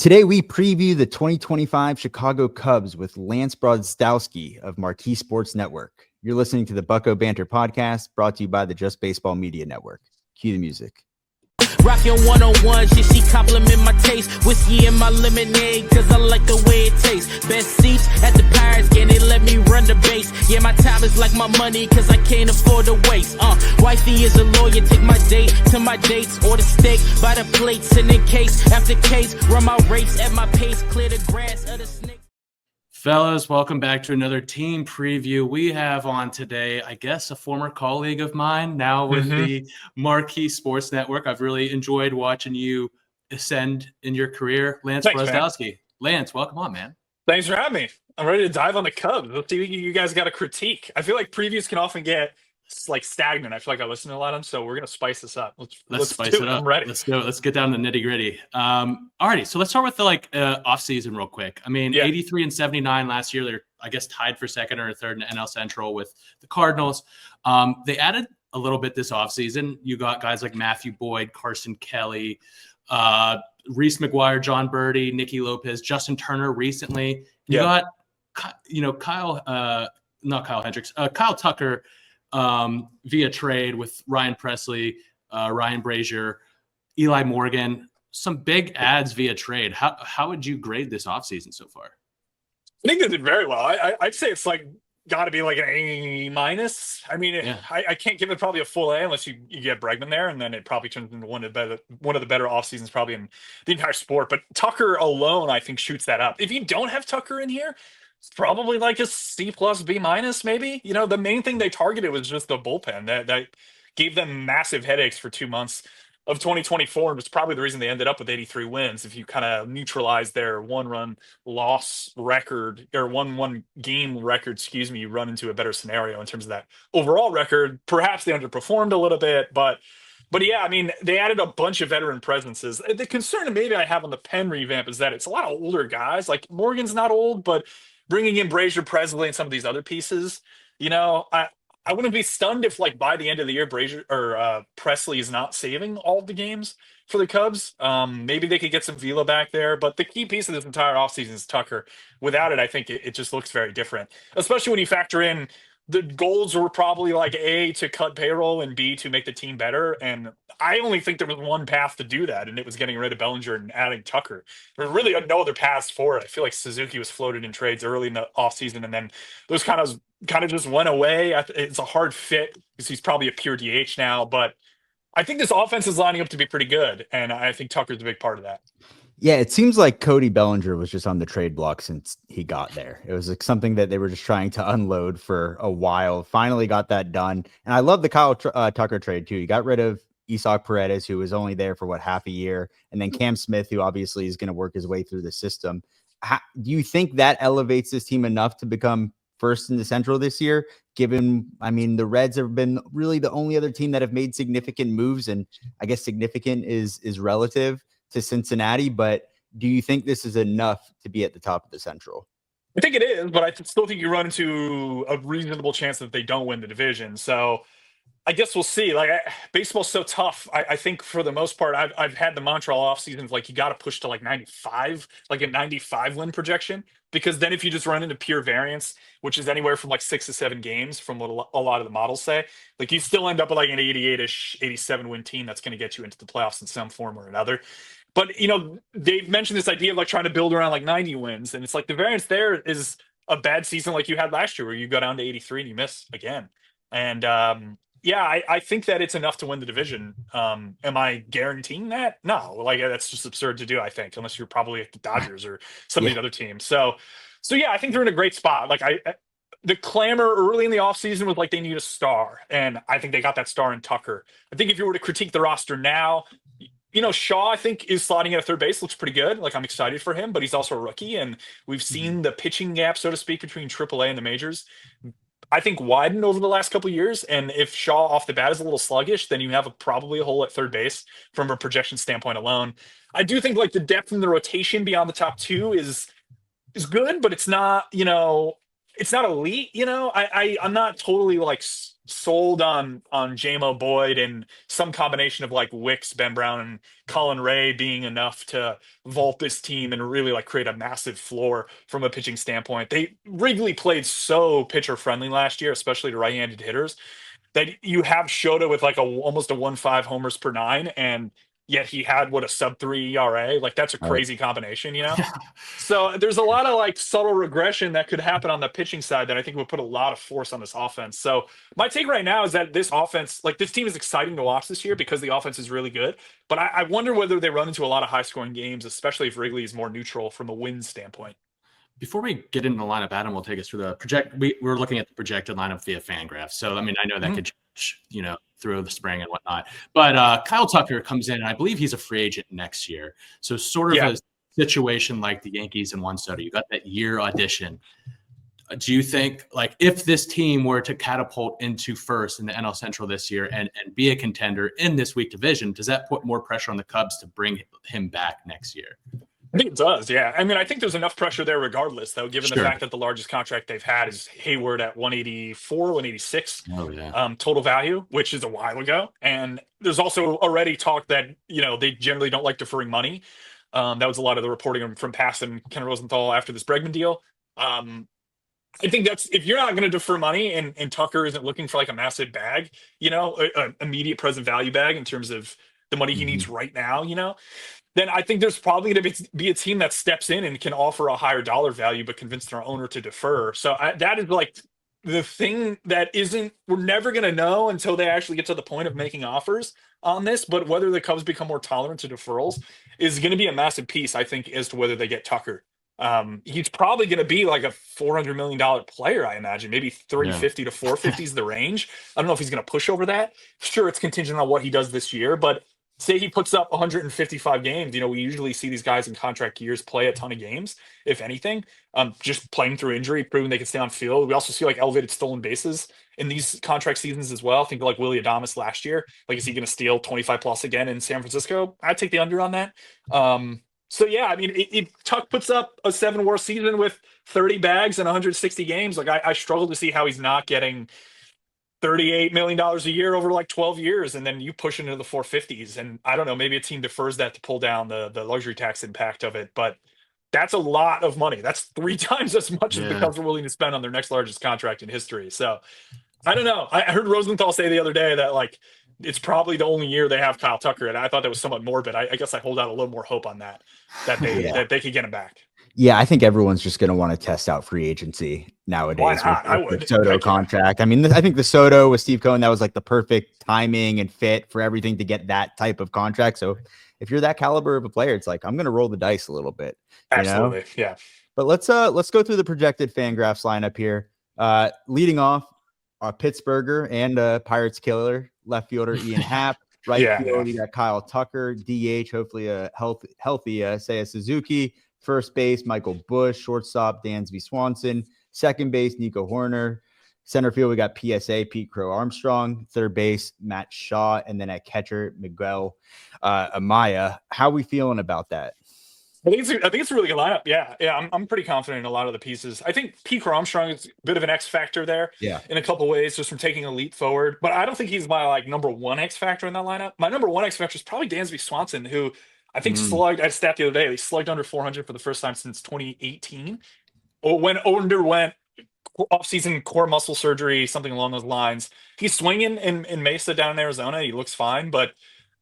Today, we preview the 2025 Chicago Cubs with Lance Brozdowski of Marquee Sports Network. You're listening to the Bucko Banter podcast, brought to you by the Just Baseball Media Network. Cue the music. Rockin' 101, she compliment my taste. Whiskey in my lemonade, cause I like the way it tastes. Best seats at the Pirates game, they let me run the base. Yeah, my time is like my money, cause I can't afford to waste. Wifey is a lawyer, take my date to my dates. Order steak by the plates, and in case after case, run my race at my pace, clear the grass of the snake. Fellas, welcome back to another team preview. We have on today, I guess, a former colleague of mine, now with the Marquee Sports Network. I've really enjoyed watching you ascend in your career. Lance Brozdowski. Lance, welcome on, man. Thanks for having me. I'm ready to dive on the Cubs. Let's see, you guys got a critique. I feel like previews can often get like stagnant. I feel like I listen to a lot of them, so we're gonna spice this up. Let's spice it up. I'm ready. Let's go. Let's get down to the nitty gritty. Alrighty, so let's start with the off season real quick. I mean, 83 and 79 last year. They're, I guess, tied for second or third in NL Central with the Cardinals. They added a little bit this offseason. You got guys like Matthew Boyd, Carson Kelly, Reese McGuire, John Birdie, Nicky Lopez, Justin Turner recently. You got, Kyle Tucker via trade with Ryan Presley, Ryan Brazier, Eli Morgan, some big ads via trade. How would you grade this offseason so far? I think they did very well. I'd say it's like got to be like an A minus. I mean, I can't give it probably a full A unless you get Bregman there, and then it probably turns into one of the better off seasons probably in the entire sport. But Tucker alone, I think, shoots that up. If you don't have Tucker in here, it's probably like a C plus B minus, maybe. You know, the main thing they targeted was just the bullpen that gave them massive headaches for 2 months of 2024, and was probably the reason they ended up with 83 wins. If you kind of neutralize their one-run loss record or one game record, you run into a better scenario in terms of that overall record. Perhaps they underperformed a little bit, but yeah, I mean, they added a bunch of veteran presences. The concern maybe I have on the pen revamp is that it's a lot of older guys. Like Morgan's not old, but bringing in Brazier, Presley, and some of these other pieces, you know, I wouldn't be stunned if, like, by the end of the year, Brazier or Presley is not saving all of the games for the Cubs. Maybe they could get some velo back there, but the key piece of this entire offseason is Tucker. Without it, I think it just looks very different, especially when you factor in the goals were probably like A, to cut payroll, and B, to make the team better. And I only think there was one path to do that, and it was getting rid of Bellinger and adding Tucker. There really are no other paths for it. I feel like Suzuki was floated in trades early in the offseason, and then those kind of just went away. It's a hard fit because he's probably a pure DH now, but I think this offense is lining up to be pretty good, and I think Tucker's a big part of that. Yeah, it seems like Cody Bellinger was just on the trade block since he got there. It was like something that they were just trying to unload for a while. Finally got that done. And I love the Kyle Tucker trade too. You got rid of Isaac Paredes, who was only there for half a year. And then Cam Smith, who obviously is going to work his way through the system. Do you think that elevates this team enough to become first in the Central this year? Given, I mean, the Reds have been really the only other team that have made significant moves. And I guess significant is relative to Cincinnati, but do you think this is enough to be at the top of the Central? I think it is, but I still think you run into a reasonable chance that they don't win the division. So I guess we'll see. Like, baseball's so tough. I think for the most part, I've had the mantra off seasons, like, you got to push to like 95, like a 95 win projection, because then if you just run into pure variance, which is anywhere from like 6 to 7 games from what a lot of the models say, like, you still end up with like an 88-ish, 87 win team that's going to get you into the playoffs in some form or another. But, you know, they've mentioned this idea of like trying to build around like 90 wins. And it's like the variance there is a bad season like you had last year where you go down to 83 and you miss again. And I think that it's enough to win the division. Am I guaranteeing that? No, like, that's just absurd to do, I think, unless you're probably at the Dodgers or some of these other teams. So yeah, I think they're in a great spot. Like, the clamor early in the offseason was like they need a star. And I think they got that star in Tucker. I think if you were to critique the roster now, you know, Shaw, I think, is sliding at a third base, looks pretty good. Like, I'm excited for him, but he's also a rookie. And we've seen the pitching gap, so to speak, between AAA and the majors, I think, widen over the last couple of years. And if Shaw off the bat is a little sluggish, then you have probably a hole at third base from a projection standpoint alone. I do think, like, the depth in the rotation beyond the top two is good, but it's not, you know, it's not elite, I'm not totally like sold on JMO Boyd and some combination of like Wicks, Ben Brown, and Colin Ray being enough to vault this team and really like create a massive floor from a pitching standpoint. Wrigley played so pitcher friendly last year, especially to right-handed hitters, that you have Shota with like almost a 1.5 homers per nine, and yet he had a sub-3 ERA. Like that's a Right. crazy combination. So there's a lot of like subtle regression that could happen on the pitching side that I think would put a lot of force on this offense. So my take right now is that this offense, like this team is exciting to watch this year because the offense is really good. But I wonder whether they run into a lot of high scoring games, especially if Wrigley is more neutral from a win standpoint. Before we get into the lineup, Adam will take us through the we're looking at the projected lineup via Fangraphs. So, I mean, I know that could change, through the spring and whatnot. But Kyle Tucker comes in, and I believe he's a free agent next year. So sort of a situation like the Yankees and Juan Soto. You got that year audition. Do you think, like, if this team were to catapult into first in the NL Central this year and be a contender in this weak division, does that put more pressure on the Cubs to bring him back next year? I think it does, yeah. I mean, I think there's enough pressure there regardless, though, given the fact that the largest contract they've had is Hayward at 184, 186 total value, which is a while ago. And there's also already talk that, they generally don't like deferring money. That was a lot of the reporting from Pass and Ken Rosenthal after this Bregman deal. I think that's, if you're not going to defer money and Tucker isn't looking for like a massive bag, an immediate present value bag in terms of the money he needs right now, then I think there's probably going to be a team that steps in and can offer a higher dollar value, but convince their owner to defer. So that is like the thing that we're never going to know until they actually get to the point of making offers on this. But whether the Cubs become more tolerant to deferrals is going to be a massive piece, I think, as to whether they get Tucker. He's probably going to be like a $400 million player, I imagine. Maybe 350 to 450 is the range. I don't know if he's going to push over that. Sure, it's contingent on what he does this year, but say he puts up 155 games. We usually see these guys in contract years play a ton of games, if anything, just playing through injury, proving they can stay on field. We also see like elevated stolen bases in these contract seasons as well. Think like Willy Adames last year. Like, is he going to steal 25 plus again in San Francisco? I'd take the under on that. So yeah, I mean, if Tuck puts up a 7-WAR season with 30 bags and 160 games, like I struggle to see how he's not getting $38 million a year over like 12 years, and then you push into the 450s. And I don't know, maybe a team defers that to pull down the luxury tax impact of it, but that's a lot of money. That's 3 times as much as the Cubs are willing to spend on their next largest contract in history. So I don't know. I heard Rosenthal say the other day that like it's probably the only year they have Kyle Tucker, and I thought that was somewhat morbid. I guess I hold out a little more hope on that they could get him back. Yeah, I think everyone's just going to want to test out free agency nowadays. Why not? I with would. The Soto contract. I mean, I think the Soto with Steve Cohen, that was like the perfect timing and fit for everything to get that type of contract. So if you're that caliber of a player, it's like, I'm going to roll the dice a little bit. Absolutely. Yeah. But let's go through the projected Fangraphs lineup here. Leading off, Pittsburgher and Pirates killer, left fielder Ian Happ. Right field, you got Kyle Tucker. DH, hopefully a healthy Seiya Suzuki. First base, Michael Busch. Shortstop, Dansby Swanson. Second base, Nico Horner. Center field, we got PSA, Pete Crow Armstrong. Third base, Matt Shaw. And then at catcher, Miguel Amaya. How are we feeling about that? I think it's a really good lineup. Yeah. I'm pretty confident in a lot of the pieces. I think Pete Crow Armstrong is a bit of an X factor there. Yeah. In a couple of ways, just from taking a leap forward. But I don't think he's my like number one X factor in that lineup. My number one X factor is probably Dansby Swanson, who I think slugged, I stat the other day, he slugged under 400 for the first time since 2018. Or underwent off-season core muscle surgery, something along those lines. He's swinging in Mesa down in Arizona. He looks fine, but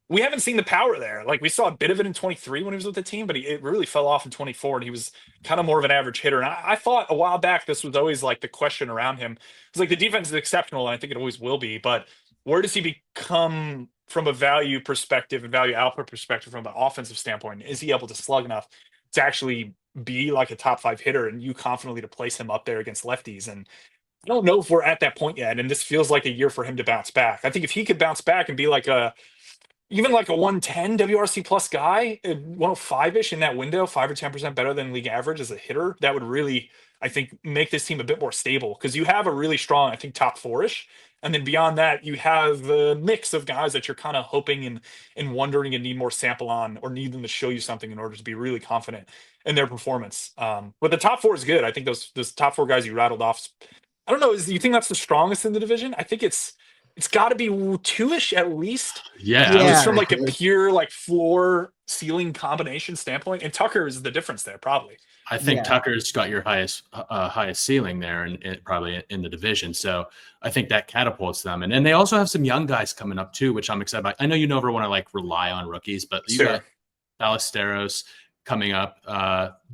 we haven't seen the power there. Like, we saw a bit of it in 23 when he was with the team, but it really fell off in 24, and he was kind of more of an average hitter. And I thought a while back this was always like the question around him. It's like the defense is exceptional, and I think it always will be, but where does he become from a value perspective and value output perspective from an offensive standpoint? Is he able to slug enough to actually be like a top 5 hitter and you confidently to place him up there against lefties? And I don't know if we're at that point yet. And this feels like a year for him to bounce back. I think if he could bounce back and be like a even like a 110 WRC plus guy, 105-ish in that window, 5 or 10% better than league average as a hitter, that would really, I think, make this team a bit more stable because you have a really strong, I think, top four-ish. And then beyond that, you have the mix of guys that you're kind of hoping and wondering and need more sample on or need them to show you something in order to be really confident in their performance. But the top four is good. I think those top four guys you rattled off, I don't know, do you think that's the strongest in the division? I think it's got to be two-ish at least. Yeah. Just from like a pure like floor ceiling combination standpoint. And Tucker is the difference there, probably. I think Tucker's got your highest ceiling there and probably in the division. So I think that catapults them. And they also have some young guys coming up too, which I'm excited about. I know you never want to like rely on rookies, but you got Ballesteros coming up,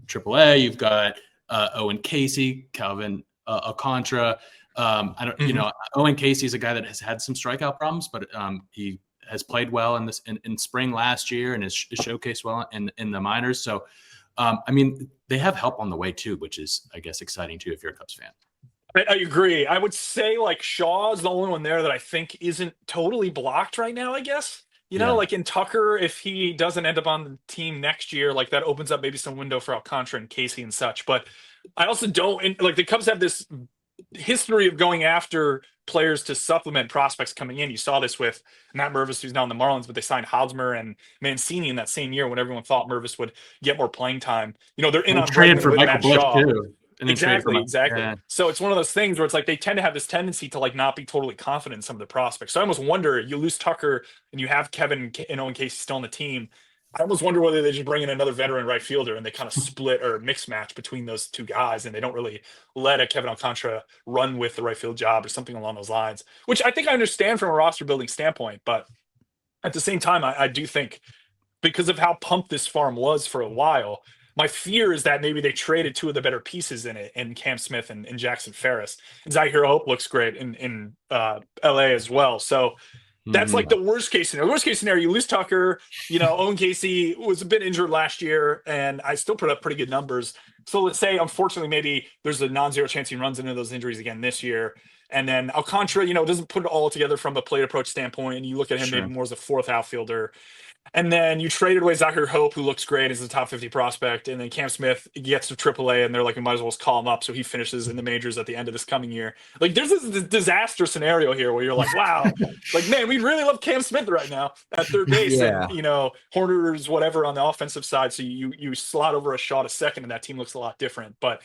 AAA. You've got Owen Casey, Calvin Alcantara. I don't, you know, Owen Casey is a guy that has had some strikeout problems, but he has played well in spring last year and is showcased well in the minors. So, I mean, they have help on the way too, which is, I guess, exciting too if you're a Cubs fan. I agree. I would say like Shaw is the only one there that I think isn't totally blocked right now, I guess. You know, like in Tucker, if he doesn't end up on the team next year, like that opens up maybe some window for Alcantara and Casey and such. But I also don't, like the Cubs have this history of going after players to supplement prospects coming in. You saw this with Matt Mervis, who's now in the Marlins, but they signed Hosmer and Mancini in that same year when everyone thought Mervis would get more playing time. You know, they're in on trade for Michael Matt Bush Shaw. too. Exactly. Yeah. So it's one of those things where it's like they tend to have this tendency to like not be totally confident in some of the prospects. So I almost wonder, you lose Tucker and you have Kevin and Owen Casey still on the team. I almost wonder whether they just bring in another veteran right fielder and they kind of split or mix match between those two guys, and they don't really let a Kevin Alcantara run with the right field job or something along those lines, which I think I understand from a roster building standpoint. But at the same time, I do think because of how pumped this farm was for a while, my fear is that maybe they traded two of the better pieces in it, in Cam Smith and Jackson Ferris. And Zahir Hope looks great in LA as well. So that's like the worst case scenario. The worst case scenario, you lose Tucker. You know, Owen Casey was a bit injured last year, and I still put up pretty good numbers. So let's say, unfortunately, maybe there's a non-zero chance he runs into those injuries again this year. And then Alcantara, you know, doesn't put it all together from a plate approach standpoint. And you look at him maybe more as a fourth outfielder. And then you traded away Zahir Hope, who looks great as a top 50 prospect. And then Cam Smith gets to AAA, and they're like, we might as well just call him up so he finishes in the majors at the end of this coming year. Like, there's this disaster scenario here where you're like, wow, like, man, we really love Cam Smith right now at third base. And, you know, Horner's whatever on the offensive side. So you slot over a shot a second, and that team looks a lot different. But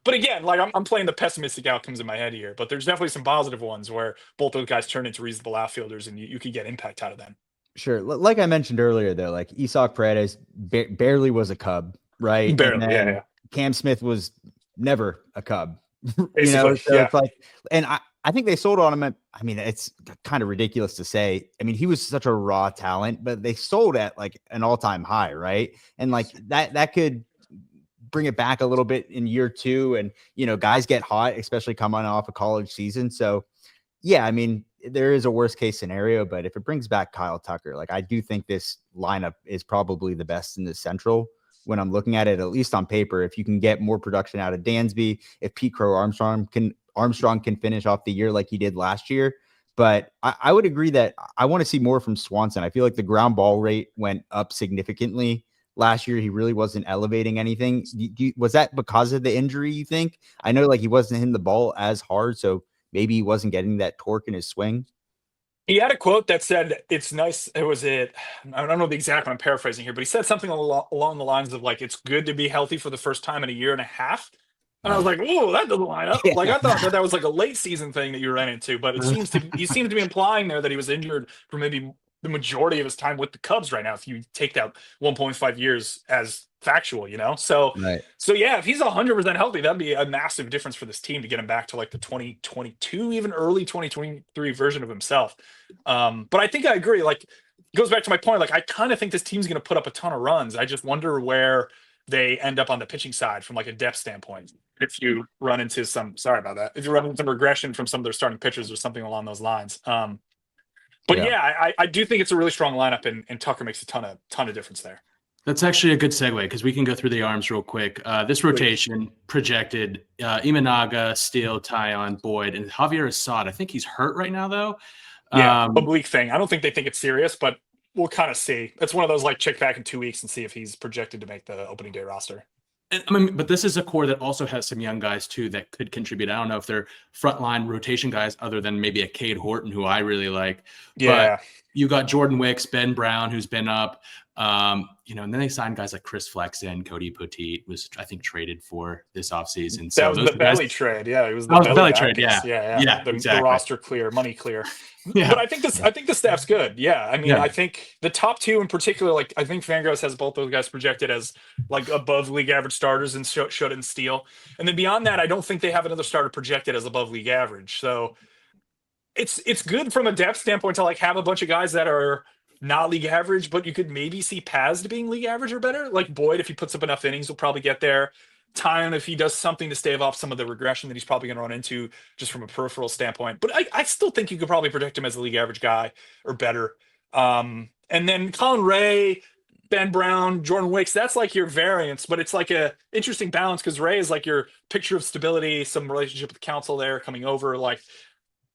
again, like I'm playing the pessimistic outcomes in my head here. But there's definitely some positive ones where both those guys turn into reasonable outfielders, and you could get impact out of them. Sure. Like I mentioned earlier, though, like Isaac Paredes barely was a Cub, right? Barely, Cam Smith was never a Cub. Basically, you know, so it's like, and I think they sold on him at, I mean, it's kind of ridiculous to say. I mean, he was such a raw talent, but they sold at like an all-time high, right? And like that could bring it back a little bit in year two. And, you know, guys get hot, especially coming off a college season. So, yeah, I mean, there is a worst case scenario, but if it brings back Kyle Tucker, like I do think this lineup is probably the best in the Central when I'm looking at it, at least on paper. If you can get more production out of Dansby, if Pete Crow Armstrong can finish off the year like he did last year. But I would agree that I want to see more from Swanson. I feel like the ground ball rate went up significantly last year. He really wasn't elevating anything. Was that because of the injury, you think? I know like he wasn't hitting the ball as hard, so maybe he wasn't getting that torque in his swing. He had a quote that said, it's nice. I don't know the exact one, I'm paraphrasing here, but he said something along the lines of like, it's good to be healthy for the first time in a year and a half. And I was like, whoa, that doesn't line up. Like I thought that was like a late season thing that you ran into, but he seems to be implying there that he was injured for maybe the majority of his time with the Cubs right now, if you take that 1.5 years as factual, you know? So yeah, if he's 100% healthy, that'd be a massive difference for this team to get him back to like the 2022, even early 2023 version of himself. But I think I agree. Like, it goes back to my point. Like, I kind of think this team's going to put up a ton of runs. I just wonder where they end up on the pitching side from like a depth standpoint. If you run into if you run into some regression from some of their starting pitchers or something along those lines. But I do think it's a really strong lineup, and Tucker makes a ton of difference there. That's actually a good segue because we can go through the arms real quick. This rotation projected Imanaga, Steele, Tyon, Boyd, and Javier Assad. I think he's hurt right now, though. Yeah, oblique thing. I don't think they think it's serious, but we'll kind of see. It's one of those like check back in 2 weeks and see if he's projected to make the opening day roster. I mean, but this is a core that also has some young guys too that could contribute. I don't know if they're frontline rotation guys other than maybe a Cade Horton, who I really like. Yeah. But you got Jordan Wicks, Ben Brown, who's been up. And then they signed guys like Chris Flexen, Cody Petit was, I think, traded for this offseason. So that was the belly trade. Yeah, it was the belly trade. Yeah. The roster clear, money clear. Yeah. But I think the staff's good. Yeah. I mean, I think the top two in particular, like I think Fangraphs has both those guys projected as like above league average starters and Schutt and Steele. And then beyond that, I don't think they have another starter projected as above league average. So it's good from a depth standpoint to like have a bunch of guys that are not league average, but you could maybe see Paz to being league average or better. Like Boyd, if he puts up enough innings, will probably get there. Tyone, if he does something to stave off some of the regression that he's probably going to run into just from a peripheral standpoint. But I still think you could probably predict him as a league average guy or better. And then Colin Ray, Ben Brown, Jordan Wicks, that's like your variance, but it's like a interesting balance because Ray is like your picture of stability, some relationship with the council there coming over. Like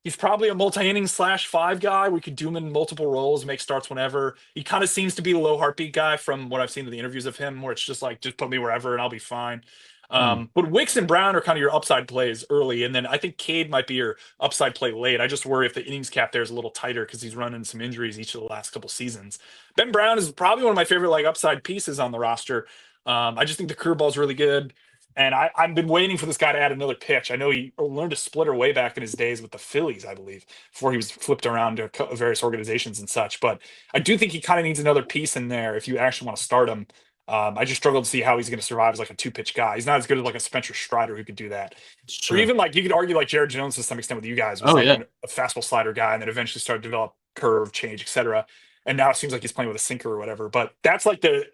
he's probably a multi-inning /5 guy. We could do him in multiple roles, make starts whenever. He kind of seems to be a low heartbeat guy from what I've seen in the interviews of him, where it's just like, just put me wherever and I'll be fine. But Wicks and Brown are kind of your upside plays early. And then I think Cade might be your upside play late. I just worry if the innings cap there is a little tighter because he's running some injuries each of the last couple seasons. Ben Brown is probably one of my favorite like upside pieces on the roster. I just think the curveball is really good. And I've been waiting for this guy to add another pitch. I know he learned a splitter way back in his days with the Phillies, I believe, before he was flipped around to various organizations and such. But I do think he kind of needs another piece in there if you actually want to start him. I just struggle to see how he's going to survive as like a 2-pitch guy. He's not as good as like a Spencer Strider who could do that. Sure. Or even like you could argue like Jared Jones to some extent with you guys was a fastball slider guy and then eventually started to develop curve, change, etc. And now it seems like he's playing with a sinker or whatever. But that's the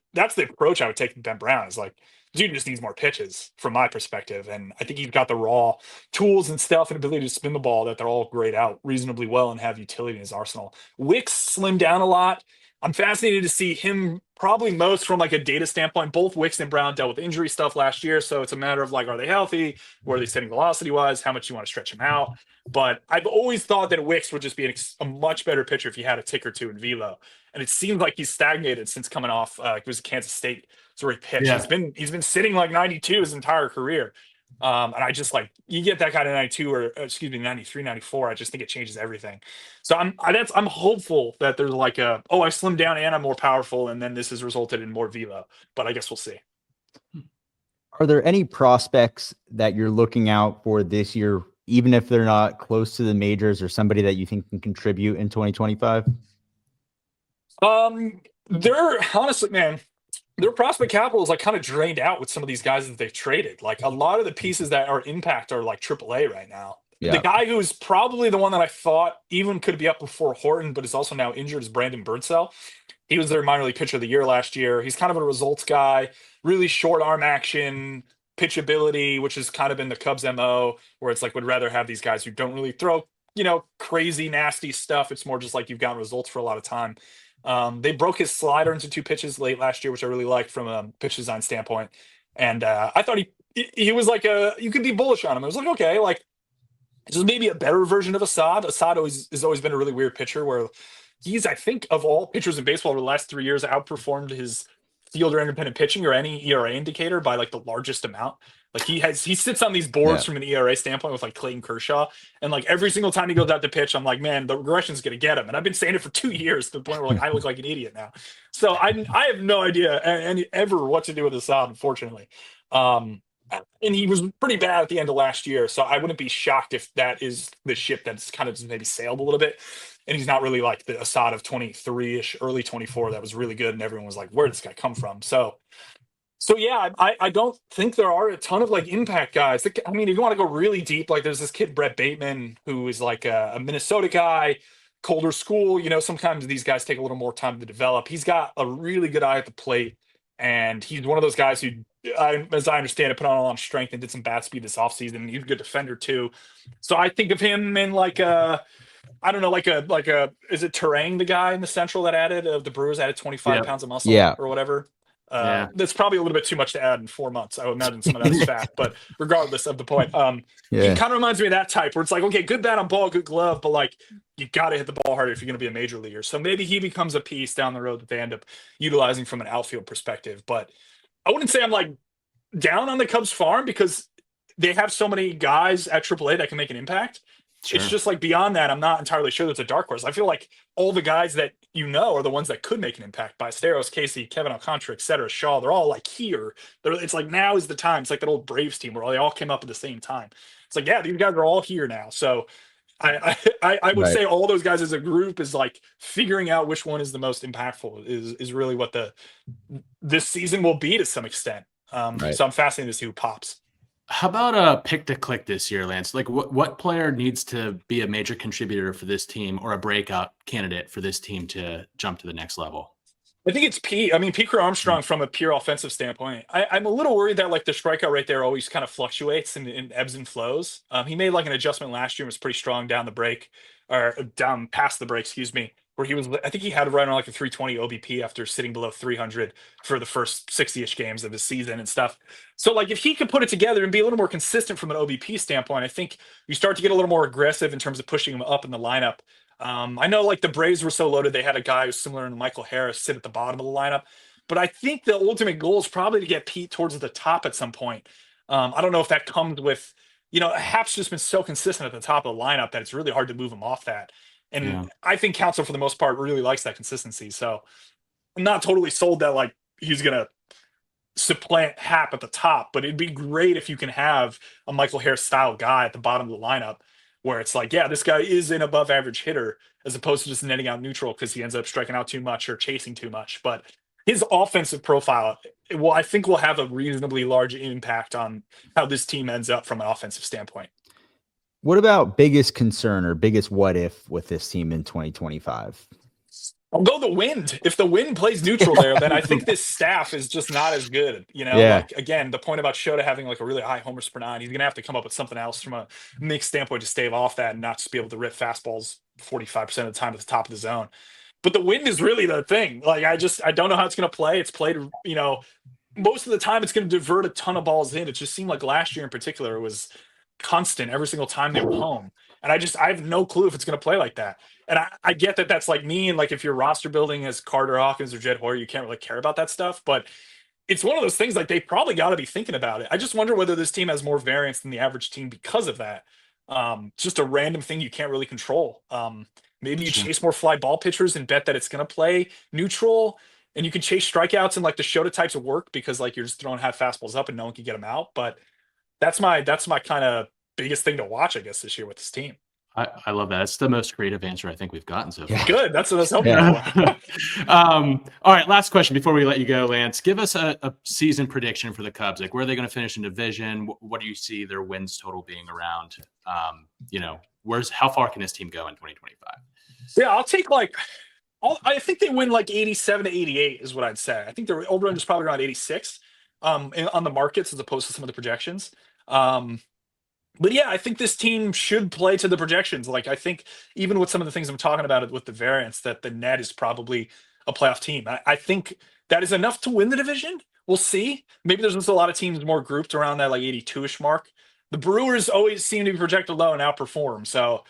approach I would take with Ben Brown is like, dude just needs more pitches from my perspective. And I think he's got the raw tools and stuff and ability to spin the ball that they're all grayed out reasonably well and have utility in his arsenal. Wicks slimmed down a lot. I'm fascinated to see him probably most from like a data standpoint. Both Wicks and Brown dealt with injury stuff last year. So it's a matter of like, are they healthy? Where are they sitting velocity wise? How much you want to stretch him out? But I've always thought that Wicks would just be a much better pitcher if he had a tick or two in velo. And it seems like he's stagnated since coming off. It was Kansas State. It's where he pitched. Yeah. He's been sitting like 92 his entire career. And I just like you get that guy to 92 or 93, 94. I just think it changes everything. So I'm hopeful that there's like I slimmed down and I'm more powerful, and then this has resulted in more velo. But I guess we'll see. Are there any prospects that you're looking out for this year, even if they're not close to the majors, or somebody that you think can contribute in 2025? They're honestly, man, their prospect capital is like kind of drained out with some of these guys that they've traded. Like a lot of the pieces that are impact are like AAA right now. Yeah. The guy who's probably the one that I thought even could be up before Horton, but is also now injured is Brandon Birdsell. He was their minor league pitcher of the year last year. He's kind of a results guy, really short arm action, pitchability, which has kind of been the Cubs' MO, where it's like would rather have these guys who don't really throw, crazy, nasty stuff. It's more just like you've gotten results for a lot of time. They broke his slider into 2 pitches late last year, which I really liked from a pitch design standpoint. And I thought he was like you could be bullish on him. I was like, okay, like this is maybe a better version of Assad. Assad has always been a really weird pitcher where he's, I think, of all pitchers in baseball over the last 3 years, outperformed his field or independent pitching or any ERA indicator by like the largest amount. Like he sits on these boards from an ERA standpoint with like Clayton Kershaw. And like every single time he goes out to pitch, I'm like, man, the regression's going to get him. And I've been saying it for 2 years to the point where like I look like an idiot now. So I have no idea ever what to do with Assad, unfortunately. And he was pretty bad at the end of last year. So I wouldn't be shocked if that is the ship that's kind of maybe sailed a little bit. And he's not really like the Assad of 23-ish, early 24 that was really good. And everyone was like, where did this guy come from? So yeah, I don't think there are a ton of like impact guys. I mean, if you want to go really deep, like there's this kid, Brett Bateman, who is like a Minnesota guy, colder school. Sometimes these guys take a little more time to develop. He's got a really good eye at the plate. And he's one of those guys who, as I understand it, put on a lot of strength and did some bat speed this offseason. He's a good defender too. So I think of him in like I don't know, like a is it Terang, the guy in the Central that added the Brewers added 25 pounds of muscle or whatever. That's probably a little bit too much to add in 4 months. I would imagine some of that's fat, but regardless of the point, he kind of reminds me of that type where it's like, okay, good bat on ball, good glove, but like you got to hit the ball harder if you're going to be a major leaguer. So maybe he becomes a piece down the road that they end up utilizing from an outfield perspective. But I wouldn't say I'm like down on the Cubs farm because they have so many guys at AAA that can make an impact. Sure. It's just like beyond that, I'm not entirely sure that's a dark horse. I feel like all the guys that are the ones that could make an impact. Ballesteros, Casey, Kevin Alcantara, etc. Shaw, they're all like here. It's like now is the time. It's like that old Braves team where they all came up at the same time. It's like, yeah, these guys are all here now. So I would say all those guys as a group is like figuring out which one is the most impactful is really what this season will be to some extent. So I'm fascinated to see who pops. How about a pick to click this year, Lance? Like what player needs to be a major contributor for this team or a breakout candidate for this team to jump to the next level? I think it's Pete. I mean, Pete Armstrong from a pure offensive standpoint. I'm a little worried that like the strikeout rate there always kind of fluctuates and ebbs and flows. He made like an adjustment last year and was pretty strong down the break or down past the break, excuse me, where he was, I think he had right on like a 320 OBP after sitting below 300 for the first 60-ish games of his season and stuff. So like if he could put it together and be a little more consistent from an OBP standpoint, I think you start to get a little more aggressive in terms of pushing him up in the lineup. I know like the Braves were so loaded, they had a guy who's similar to Michael Harris sit at the bottom of the lineup, but I think the ultimate goal is probably to get Pete towards the top at some point. I don't know if that comes with, Hap's just been so consistent at the top of the lineup that it's really hard to move him off that. And I think Counsell, for the most part, really likes that consistency. So I'm not totally sold that like he's going to supplant Hap at the top, but it'd be great if you can have a Michael Harris style guy at the bottom of the lineup where it's like, yeah, this guy is an above average hitter as opposed to just netting out neutral because he ends up striking out too much or chasing too much. But his offensive profile, I think will have a reasonably large impact on how this team ends up from an offensive standpoint. What about biggest concern or biggest what if with this team in 2025? I'll go the wind. If the wind plays neutral there, then I think this staff is just not as good. Like again, the point about Shota having like a really high homers per nine, he's going to have to come up with something else from a mixed standpoint to stave off that and not just be able to rip fastballs 45% of the time at the top of the zone. But the wind is really the thing. Like I don't know how it's going to play. It's played, most of the time it's going to divert a ton of balls in. It just seemed like last year in particular, it was constant every single time they were home. And I have no clue if it's going to play like that. And I get that that's like me. And like, if you're roster building as Carter Hawkins or Jed Hoyer, you can't really care about that stuff, but it's one of those things like they probably got to be thinking about it. I just wonder whether this team has more variance than the average team because of that. Just a random thing you can't really control. Maybe you chase more fly ball pitchers and bet that it's going to play neutral, and you can chase strikeouts and like the Shota types of work because like you're just throwing half fastballs up and no one can get them out. But that's my kind of biggest thing to watch, I guess, this year with this team. I love that. That's the most creative answer I think we've gotten so far. Good. That's what I was hoping for. All right. Last question before we let you go, Lance. Give us a season prediction for the Cubs. Like, where are they going to finish in division? What do you see their wins total being around? How far can this team go in 2025? Yeah, I'll take I think they win like 87 to 88 is what I'd say. I think their over-under is probably around 86 on the markets as opposed to some of the projections. But yeah, I think this team should play to the projections. Like, I think even with some of the things I'm talking about with the variance, that the net is probably a playoff team. I think that is enough to win the division. We'll see. Maybe there's just a lot of teams more grouped around that like 82-ish mark. The Brewers always seem to be projected low and outperform. So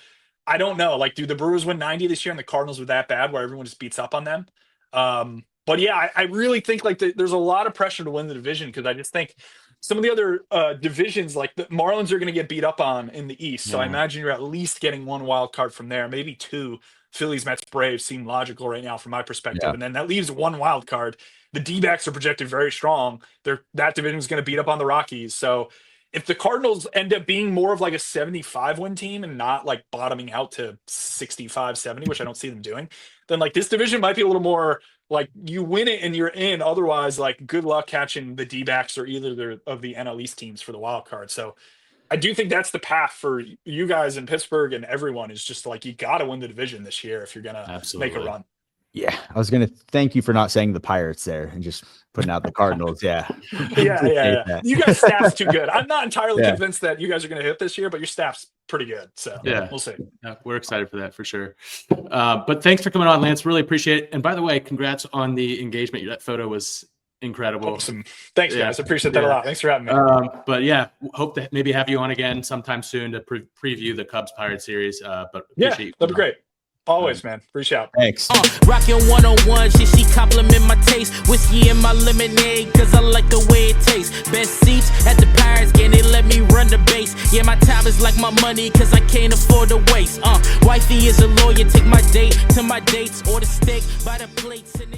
I don't know. Like, do the Brewers win 90 this year and the Cardinals were that bad where everyone just beats up on them? But yeah, I really think like there's a lot of pressure to win the division because I just think some of the other divisions, like the Marlins, are going to get beat up on in the East. So I imagine you're at least getting one wild card from there, maybe two. Phillies, Mets, Braves seem logical right now from my perspective. Yeah. And then that leaves one wild card. The D-backs are projected very strong. That division is going to beat up on the Rockies. So if the Cardinals end up being more of like a 75-win team and not like bottoming out to 65, 70, which I don't see them doing, then like this division might be a little more like you win it and you're in. Otherwise, like good luck catching the D-backs or either of the NL East teams for the wild card. So I do think that's the path for you guys in Pittsburgh and everyone is just like, you got to win the division this year if you're going to make a run. Yeah. I was going to thank you for not saying the Pirates there and just putting out the Cardinals. Yeah. Yeah. You guys' staff's too good. I'm not entirely convinced that you guys are going to hit this year, but your staff's pretty good. So we'll see. Yeah, we're excited for that for sure. But thanks for coming on, Lance. Really appreciate it. And by the way, congrats on the engagement. That photo was incredible. Awesome. Thanks, guys. Appreciate that a lot. Thanks for having me. But yeah, hope to maybe have you on again sometime soon to preview the Cubs Pirates series. But that'd be great. Always, man. Appreciate it. Thanks. Rockin' 101, she compliment my taste. Whiskey in my lemonade, cause I like the way it tastes. Best seats at the Pirates game, they let me run the base. Yeah, my time is like my money, cause I can't afford to waste. Wifey is a lawyer, take my date to my dates. Or the steak by the plates and